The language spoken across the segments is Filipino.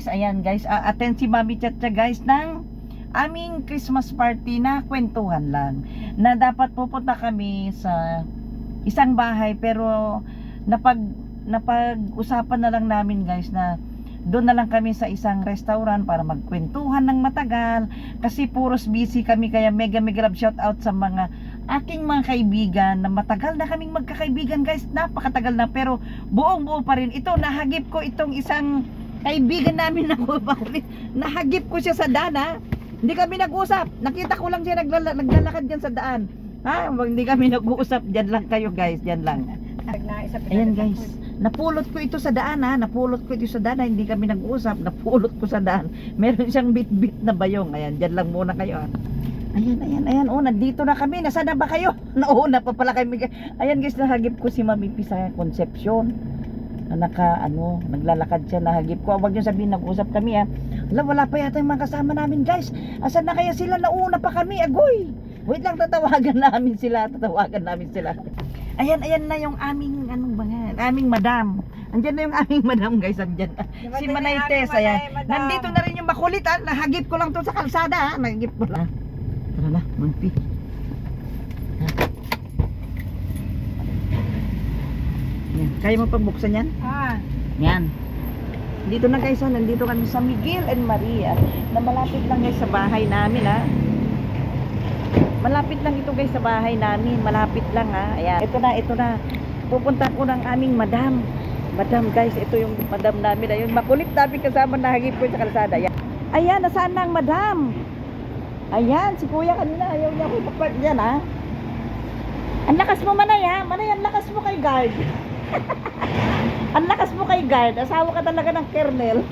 ayan guys, attend si Mami Chacha guys ng aming Christmas party na kwentuhan lang. Na dapat pupunta kami sa isang bahay pero napag-usapan na lang namin guys na doon na lang kami sa isang restaurant para magkwentuhan ng matagal kasi puros busy kami, kaya mega love shout out sa mga aking mga kaibigan na matagal na kaming magkakaibigan guys, napakatagal na pero buong buo pa rin. Ito, nahagip ko itong isang kaibigan namin na nahagip ko siya sa daan. Hindi kami nag-usap, nakita ko lang siya naglalakad dyan sa daan. Hindi kami nag-uusap, dyan lang kayo guys, dyan lang. Ayan guys, napulot ko ito sa daan hindi kami nag-uusap, napulot ko sa daan. Meron siyang bit-bit na bayong. Ayan, dyan lang muna kayo. Ayan, nandito na kami. Nasaan na ba kayo? Nauna pa pala kami. Ayan guys, nahagip ko si Mami P sa Concepcion na naglalakad siya, nahagip ko. Huwag niyo sabihin nag-usap kami wala pa yata yung mga kasama namin guys. Asan na kaya sila? Nauna pa kami, agoy. Wait lang, tatawagan namin sila. Ayan na yung aming aming madam. Andiyan na yung aming madam guys, andiyan. Si Manaytes, ayan. Nandito na rin yung makulit nahagip ko lang to sa kalsada nahagip ko lang. Tara na, Mangpi. Kaya mo pabuksan yan? Yan. Dito na guys, nandito kami sa Miguel and Maria na malapit lang guys sa bahay namin Malapit lang ito guys sa bahay namin. Malapit lang Ayan. Ito na. Pupunta ko ng aming madam. Madam guys, ito yung madam namin. Ayun, makulit namin kasama nahagip ko sa kalsada. Ayan, nasaan na ang madam? Ayan, si kuya kanina ayaw niya ako ipapark dyan Ang lakas mo Manay Manay, ang lakas mo kay guard. Ang lakas mo kay guard. Asawa ka talaga ng kernel.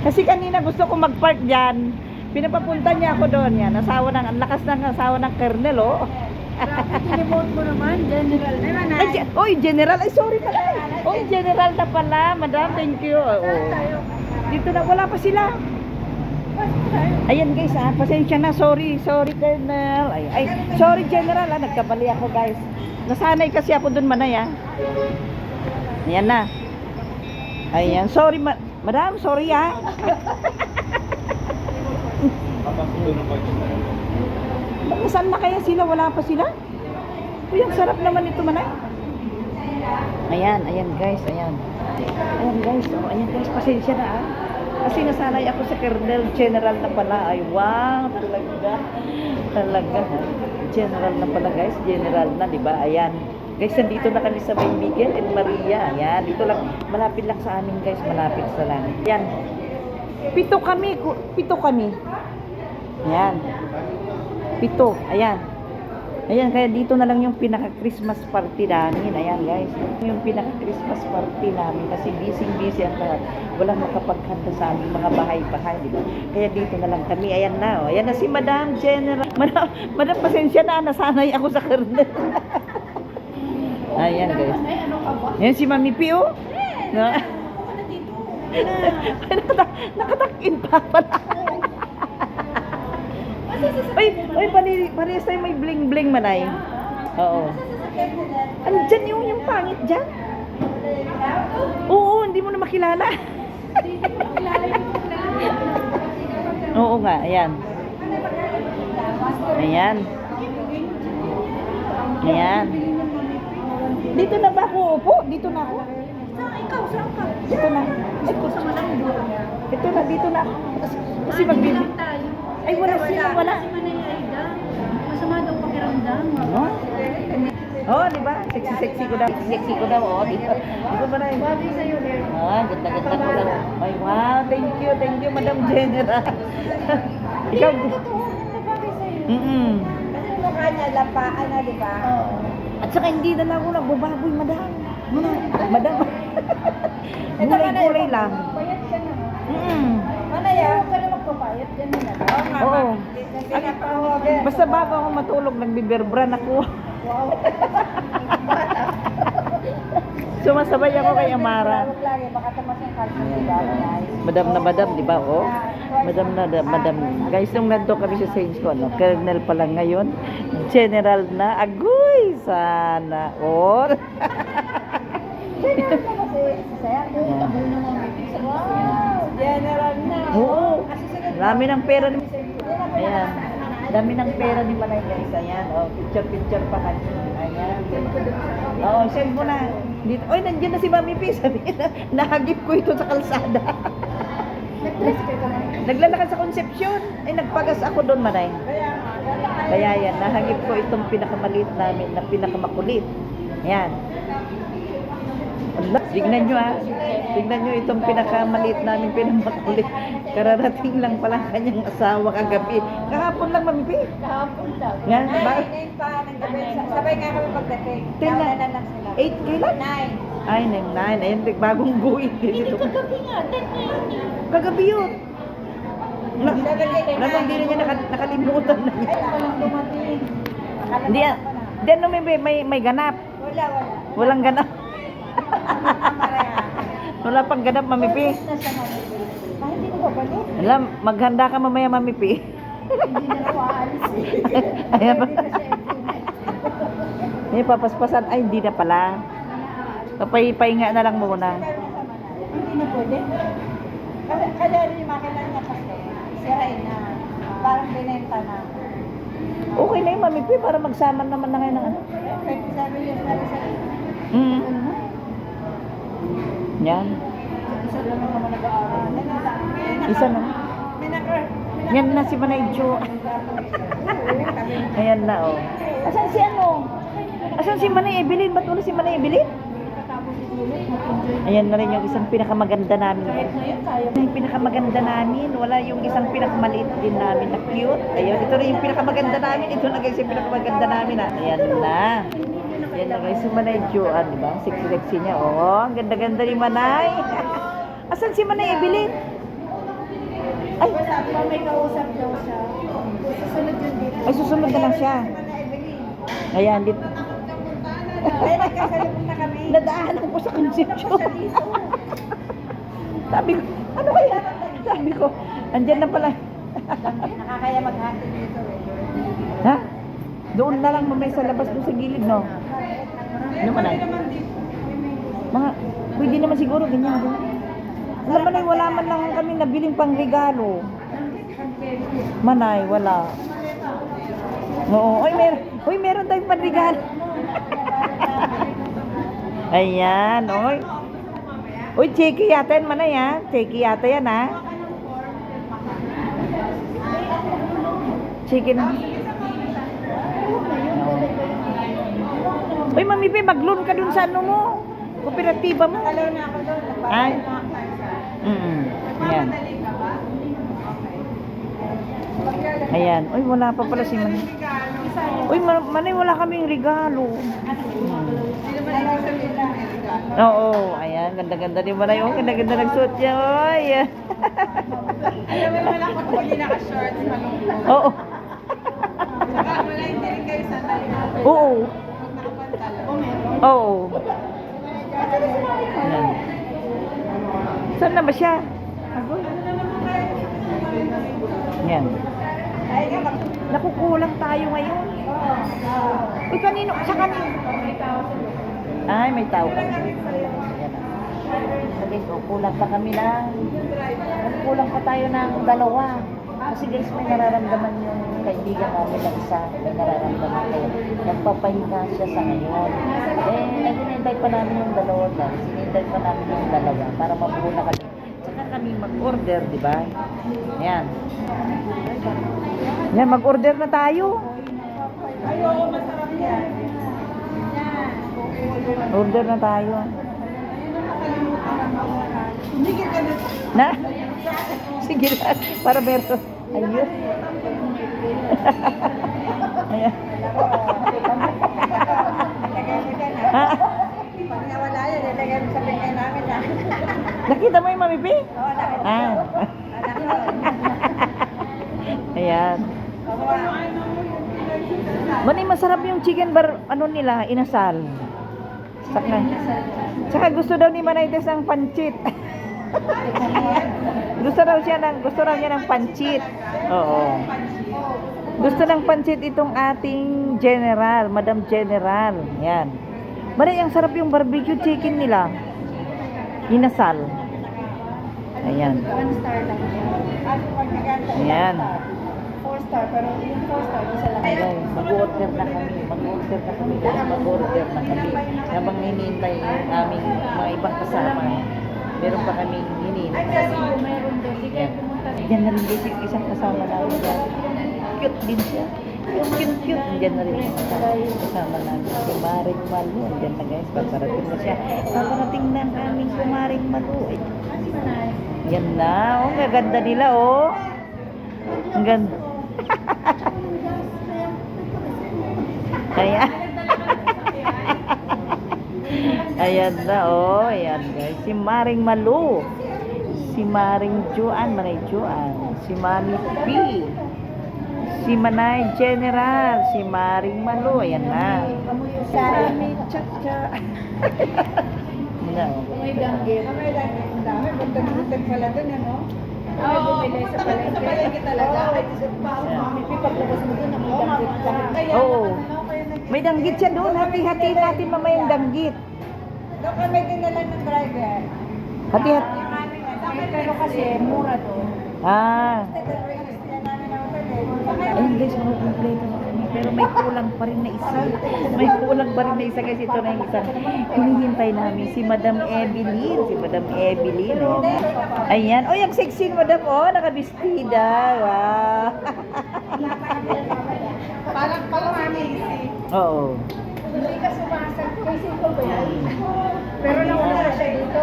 Kasi kanina gusto ko mag-park dyan. Pinapapunta niya ako doon. Yan, ang lakas ng asawa ng kernel Tinimote mo naman, General. General. Ay, sorry pala. General na pala. Madam, thank you. Dito na, wala pa sila. Ayan guys, pasensya na. Sorry Colonel. Ay, sorry General, nagkamali ako guys. Nasanay kasi ako dun Manay Ayan na. Ayan, sorry Madam, sorry Saan na kaya sila? Wala pa sila? Uy, ang sarap naman ito Manay. Ayan guys, ayan guys, pasensya na kasi nasanay ako sa Colonel. General na pala. Ay wow, talaga General na pala guys, general na, diba? Ayan guys, nandito na kami sa may Miguel and Maria. Ayan, dito lang, malapit lang sa amin guys, malapit sa langit. Ayan, pito kami. Ayan, pito. Ayan, kaya dito na lang yung pinaka-Christmas party namin. Ayan guys, yung pinaka-Christmas party namin kasi busy ang lahat. Walang makapaghanda sa aming mga bahay-bahay, diba? Kaya dito na lang kami. Ayan na si Madam General. Madam, pasensya na, nasanay ako sa kernel. Ayan guys. Ayan si Mami P Nakatakin pa pala. Parehas tayo may bling-bling Manay. Oo. Andyan yung pangit dyan. Oo, hindi mo na makilala. Oo nga, ayan. Dito na ba ako upo? Dito na ako. Ikaw, saan ka? Dito na. Dito na. Kasi magbibig. Ay, wala sila. Masama daw pakiramdam. Diba? Sexy ko daw. Dito ba na yun? Bagay sa'yo, Ler. Ganda ko lang. Ay, wow. Thank you, Madam General. Ikaw. Bagay sa'yo. Kasi mukha niya, lapaan na, di ba? At saka hindi na lang ako nagbababoy, Madam. Gulay lang. Payat ka na. Manaya, huwag ka na magpapayat dyan na. Oo. Basta bago ako matulog, nagbiberbran ako. Wow. Sumasabay ako kay Amara. Huwag lagi, baka tamas yung calcium, di ba? Madam na madam, di ba? Madam. Guys, nung nandun kami sa Saints ko, Colonel pa lang ngayon. General na. Agoy! Sana. General na kasi, saya. General na. Oo. Kasi sunod Dami ng pera ni... Hindi na po Ayan. Dami ng pera ni Manay guys. Ayan. Oh, picture pa kanya. Ayan. Oo, send mo na. Dito. Oy, nandiyan na si Mami P. Sabi niya, nahagip ko ito sa kalsada. Nag-tricycle ka na. Naglalakad sa Concepcion. Ay, nagpagas ako doon, Manay. Kaya yan, nahagip ko itong pinakamaliit namin na pinakamakulit. Ayan. Allah, tignan nyo ha. Tignan nyo itong pinakamaliit namin pinakamakulit. Kararating lang pala kanyang asawa kagabi. Kahapon lang, Mami P. Kahapon lang. Yan, Ay, ba? ngayon pa, sabay nga kami pagdating. Ten na. Nauna na lang sila. 8 kailan? 9. Ay, 9. Ayan, bagong buhay. Hindi kagabi nga. 10 na yun eh. Kagabi yun. Naman, hindi na niya nakalimutan na niya. Ay, walang dumating. Hindi yan. Hindi ano, may ganap. Wala. Walang ganap. Wala pang ganap, Mami P. Na siya mamili. Ah, hindi na ba balik? Alam, maghanda ka mamaya, Mami P. Hindi na ako aalis eh. Ayan pa. Hindi na siya every night. May papaspasan. Ay, hindi na pala. Pahinga na lang muna. Hindi na pwede. Kasi kaya rin yung makina niya kasi sirain na. Parang binenta na. Okay na yun, Mami P, para magsama naman na kayo ng ano. 27 years na rin sa Yan. Isa lang naman nag-aaral. Isa na. Yan na si Manay Jo. Ayan na, oh. Asan si ano? Asan si Manay Evelyn? Ba't wala si Manay Evelyn? Tapos ulit, mag-enjoy. Ayan na rin yung isang pinakamaganda namin. Kahit ngayon, kaya Yung pinakamaganda namin. Wala yung isang pinakamaliit din namin na cute. Ayun, ito rin yung pinakamaganda namin. Ito na guys yung pinakamaganda namin. Ayan na. Ayan na guys, si Manay Jo. Ah, diba? Sexy niya. Oh, ang ganda-ganda ni Manay. Asan si Manay Evelyn? Ay, may kausap daw siya. Susunod yun dito. ay susunod na lang siya. Ayan, dito. Ay, nagkasalubong na kami. Nadaanan ko sa Concepcion. Sabi ko, ano kaya? Sabi ko, andyan na pala. Nakakaya maghati dito eh. Ha? Doon na lang mamay sa labas doon sa gilid, no? Ano man ay? Mga, pwede naman siguro ganyan doon. Alam mo na, wala man lang kami nabiling pang regalo. Manay, wala. Oo, oy, meron tayong panregalo. Ayan, oy. Uy, checky yata yan, Manay, ha? Checky yata yan, ha? Chicken. Uy, Mami P, mag-loan ka dun sa ano mo. Kooperatiba mo. Nakalaw na ako doon. Ay. Nagbabayad na ako sa isa. Mm. Ayan. Madali ka ba? Ayan. Uy, wala pa pala si Manay. Uy, Manay, wala kaming regalo. Oo, ayan. Ganda-ganda ni Manay. Oh, ganda-ganda ng suot niya. Oy. Alam mo naman ako kung hindi naka-shorts, malungkot. Oo. Saka wala hindi rin kayo sanay. Oo. Pag nakapantalon. Oo. Ayan. Saan na ba siya? Ayan. Ay, nga, Nakukulang tayo ngayon. Uy, kanino? Sa kanino? Ay, may tao ka. Ayan na. Guys, oh, kulang pa kami na. Kulang pa tayo ng dalawa. Kasi guys, may nararamdaman yung kaibigan namin na isa. May nararamdaman kayo. Nagpapahinga siya sa ngayon. Eh, nag-inintay pa namin yung dalawa guys. Inintay pa namin yung dalawa para mabuo na kami. Tsaka kami mag-order, di ba? Ayan. Yan, mag-order na tayo. ayoko, masarap yan. Order na tayo. Hindi ka ganun. Na? Sige lang. Para meron. Ayun. Ayan. Nilagay mo dyan, ha? Ha? Pag nawala yan, nilagay mo sa bingay namin, ha? Nakita mo yung Mami P? Oo, nakita ko. Ah. Anak ko. Ayan. Kawawa. Manay, masarap yung chicken bar, ano nila, inasal. Sakna. Tsaka gusto daw ni Manay Tess ng pancit. gusto raw niya ng pancit. Oo. Gusto ng pancit itong ating general, Madam General. Yan. Manay, ang sarap yung barbecue chicken nila. Inasal. Ayan. 1 star lang siya. At pag naganda, Ayan. 4 star, pero yung 4 star, isa lang. Guys, mag-order na kami. Mag-order na kami guys. Mag-order na kami. Habang hinihintay yung aming mga ibang kasama. Meron pa kami hinihintay. Kasi kung meron doon, di kayo pumunta din. Diyan na rin guys yung isang kasama namin dyan. Cute din siya. Cute. Diyan na rin yung kasama namin. Si Maring Malu. Diyan na guys. Paparating na siya. Paparating na ang aming kumaring Malu. Yan na. Oh, ang ganda nila oh. Ang ganda. Ayan. Ayan na oh. Ayan guys. Si Maring Malu. Si Maring Juan. Maring Juan. Si Mami P. Si Manay General. Si Maring Malu. Ayan na. Mami Chacha. Ayan na oh. May danggit. May dami. Ang dami. Buntag-buntag pala dun, ano? Oo, bumili sa palengke. talaga. Mami, paglabas mo doon, may danggit ka. Oo. May danggit siya doon. Hati-hati natin mamaya yung danggit. Doon kami dinala ng driver. Hati-hati. Pero kasi, mura doon. Ah. Ayun guys, makukumpleto na kami. Pero may kulang pa rin na isa. May kulang pa rin na isa guys. Ito na yung isang hinihintay namin. Si Madam Evelyn. Si Madam Evelyn. Ayan. Oh, yung sexy Madam. Oh, nakabistida. Wow. Parang mami. Oo. Hindi ka sumasag. Kasi ko ba yan? Pero nauna siya dito.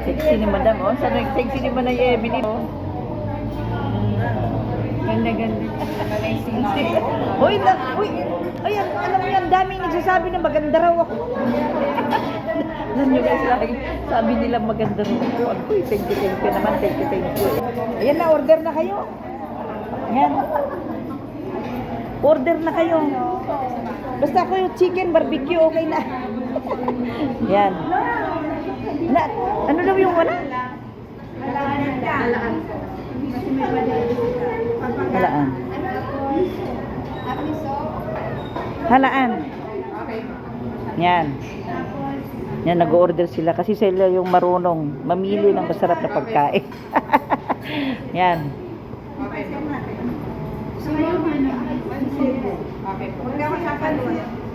Sexy ni Madam. Oh, sana yung sexy ni Madam Evelyn. Oh. Ganda-ganda. Uy, uy. Ayan, alam mo yan, daming nagsasabi na maganda raw ako. Alam nyo guys, lagi, sabi nila maganda raw ako. Uy, thank you naman, thank you. Ayan na, order na kayo. Ayan. Order na kayo. Basta ako yung chicken barbecue, okay na. Yan. Na, ano daw yung wala? Halaan. Kasi may badal. Halaan. Apiso. Halaan. Yan. Yan, nag-order sila kasi sila yung marunong mamili ng masarap na pagkain. Yan.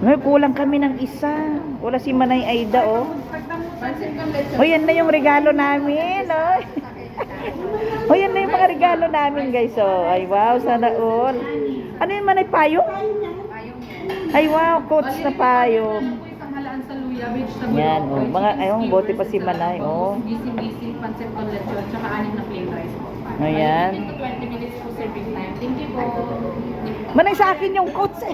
May kulang kami ng isa. Wala si Manay Aida, oh. O, yan na yung regalo namin, oh. O, yan na yung mga regalo namin, guys, oh. Ay, wow, sana all. Ano yung Manay Payong? Ay, wow, coach na payong. Yan, oh. Mga, ayun, bote pa si Manay, oh. Busy, pancit con lechon, tsaka 6 na plain rice po. Ayan. 15 to 20 minutes po serving time. Thank you po. Manay, sa akin yung coach, eh.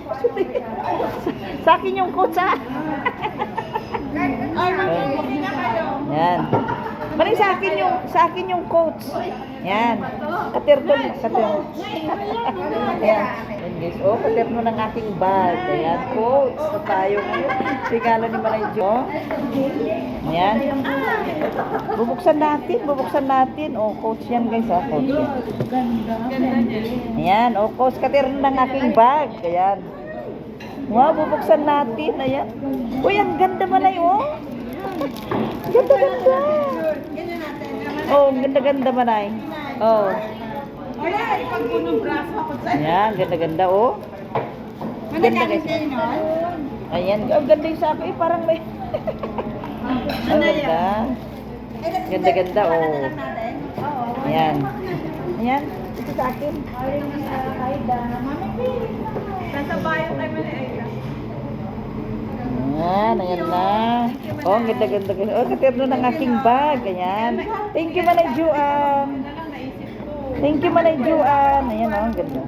Sa akin yung coach, ah. Yan. Manay, sa akin yung coach. Yan. Katerno. Ayan. Ayan guys. Oh, katerno ng aking bag. Ayan, coach. So tayo ngayon. Regalo ni Manay Jo. Ayan. Bubuksan natin. Oh, coach yan guys. Oh, coach yan. Ayan. Oh, coach. Katerno ng aking bag. Ayan. Wow, bubuksan natin. Ayan. Uy, ang ganda Manay, oh. Ganda. Oh, ganda Manay. Oh. Wala, pag punong braso ako sa... Ayan, ganda oh. Ganda guys. Ayan, oh, ganda yung sa akin. Parang may... Oh, ganda. Ganda oh. Ayan. Ayan, ito sa akin. Nasa bayan kay Mali Aida. Ayan na. Oh, ang ganda guys. Oh, katerno ng aking bag. Ayan. Thank you, Manay Juan. Thank you, Manay Juan. Ayan, oh, ang ganda.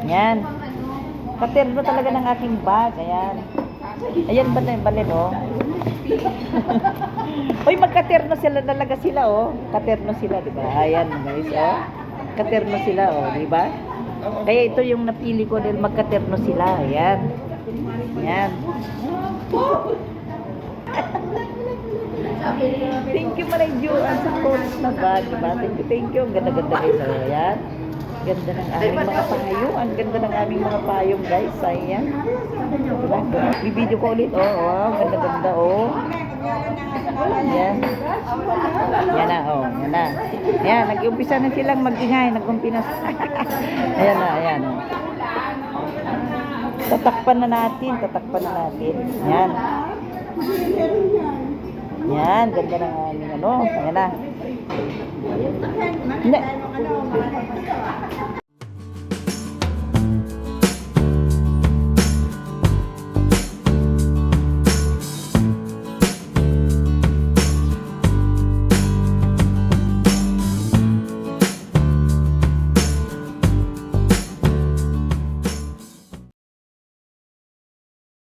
Ayan. Katerno talaga ng aking bag. Ayan. Ayan, balin, oh. Uy, magkaterno sila talaga sila, oh. Katerno sila, di ba? Ayan, guys, oh. Katerno sila, oh, di ba? Kaya ito yung napili ko dahil magkaterno sila. Ayan. Ayan. Thank you, Manay Juan, sa coach na bag, diba? Thank you. Ang ganda-ganda guys. Ayan. Ganda ng aming mga payong. Ang ganda ng aming mga payong, guys. Ayan. Diba? Bibideo ko ulit. Oh, ganda-ganda, oh. Nangyari na nga si Mama yan. Yan. Yan na, oh. Yan na. Yan, nag-umpisa na silang mag-ingay. Nag-umpisa. Ayan na, ayan. Oh. Tatakpan na natin. Tatakpan na natin. Yan. Yan, ganda ng aming ano. Ayan na. Hindi.